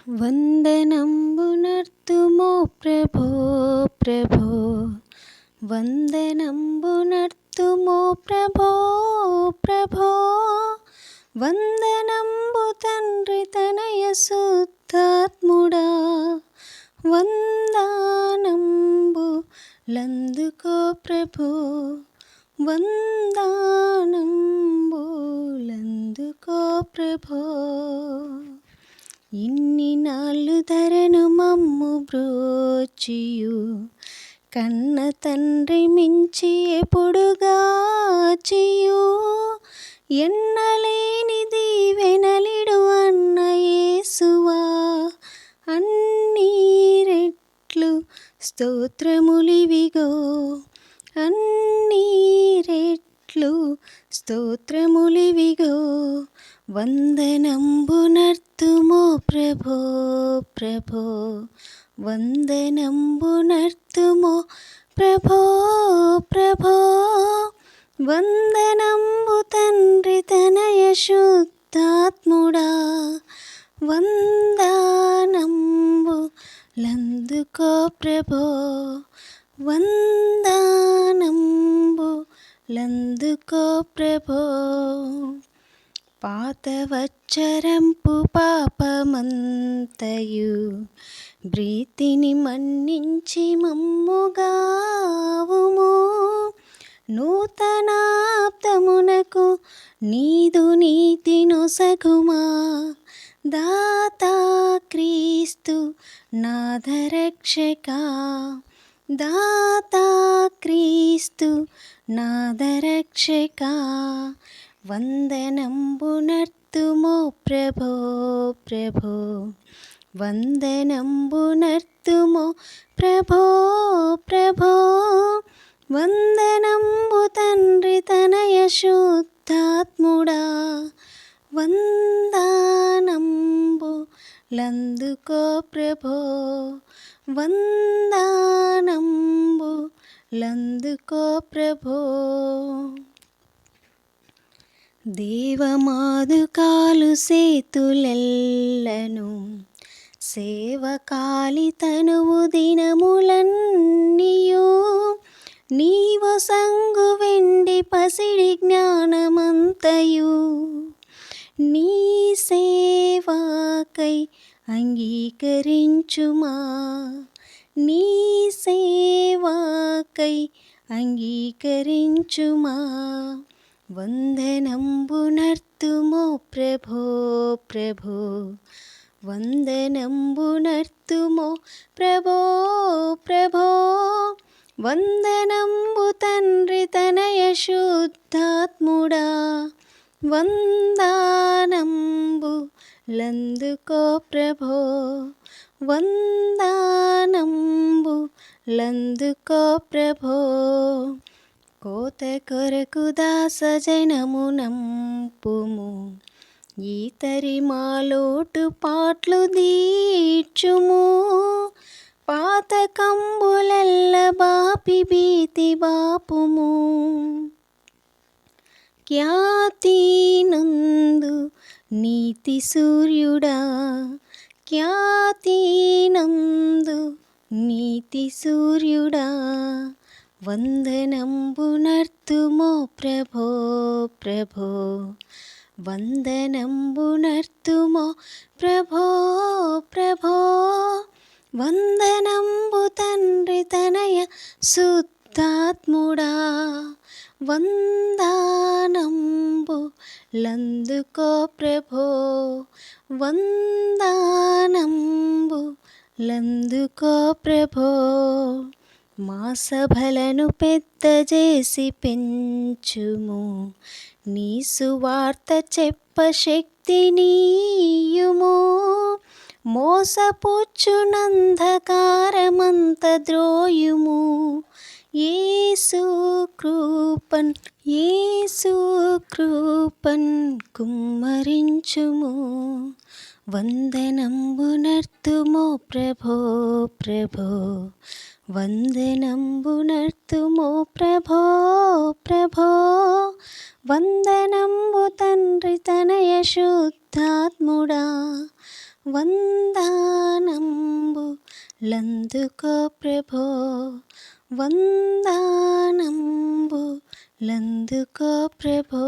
వందనంబునర్తుమో ప్రభో ప్రభో, వందనంబునర్తుమో ప్రభో ప్రభో, వందనంబు తండ్రి తనయ శుద్ధాత్ముడా, వందనంబు లందుకో ప్రభో, వందనంబు లందుకో ప్రభో. ఇన్ని నాళ్ళు ధరను మమ్ము బ్రోచియు, కన్న తండ్రి మించి ఎప్పుడుగాచియు, ఎన్నలేని దీవెనలిడు అన్న యేసువా, అన్ని రెట్లు స్తోత్రములివిగో, అన్ని రెట్లు స్తోత్రములివిగో. వందనంబునర్తుమో ప్రభో ప్రభో, వందనంబునర్తుమో ప్రభో ప్రభో, వందనంబు తండ్రి తనయ శుద్ధాత్ముడా, వందనంబు లందుకో ప్రభో, వందనంబు లందుకో ప్రభో. పాతవచ్చరంపు పాపమంతయు ప్రీతిని మన్నించి మమ్ముగావుము, నూతనాప్తమునకు నీదు నీతి నొసగుమా, దాతా క్రీస్తు నాథరక్షకా, దాతా క్రీస్తు నాథరక్షకా. వందనంబునర్తుమో ప్రభో ప్రభో, వందనంబునర్తుమో ప్రభో ప్రభో, వందనంబు తండ్రి తనయ శుద్ధాత్ముడా, వందనంబు లందుకో ప్రభో, వందనంబు లందుకో ప్రభో. దేవమాదుకాలు సేతులెల్లను, సేవకాలి తనువు దినములన్నీయు, నీవు సంగు వెండి పసిడి జ్ఞానమంతయు, నీ సేవకై అంగీకరించుమా, నీ సేవకై అంగీకరించుమా. వందనంబునర్తుమో ప్రభో ప్రభో, వందనంబునర్తుమో ప్రభో ప్రభో, వందనంబు తండ్రి తనయ శుద్ధాత్ముడా, వందనంబు లందుకో ప్రభో, వందనంబు లందుకో ప్రభో. కోత కొరకు దాసజనమునంపుము, ఈతరి మాలోటు పాట్లు దీర్చుము, పాతకంబులెల్ల బాపి భీతి బాపుము, ఖ్యాతినందు నీతి సూర్యుడా, ఖ్యాతినందు నీతి సూర్యుడా, వందనంబునర్తుమో ప్రభో ప్రభో, వందనంబునర్తుమో ప్రభో ప్రభో, వందనంబు తండ్రి తనయ శుద్ధాత్ముడా, వందనంబు లందుకో ప్రభో, వందనంబు లందుకో ప్రభో. మా సభలను పెద్ద చేసి పెంచుము, నీ సువార్త చెప్ప శక్తినీయుము, మోసపుచ్చునంధకారమంత ద్రోయుము, యేసు కృపన్ యేసు కృపన్ కుమ్మరించుము. వందనంబునర్తుమో ప్రభో ప్రభో, వందనంబునర్తుమో ప్రభో ప్రభో, వందనంబు తండ్రి తనయ శుద్ధాత్ముడా, వందనంబు లందుకో ప్రభో, వందనంబు లందుకో ప్రభో.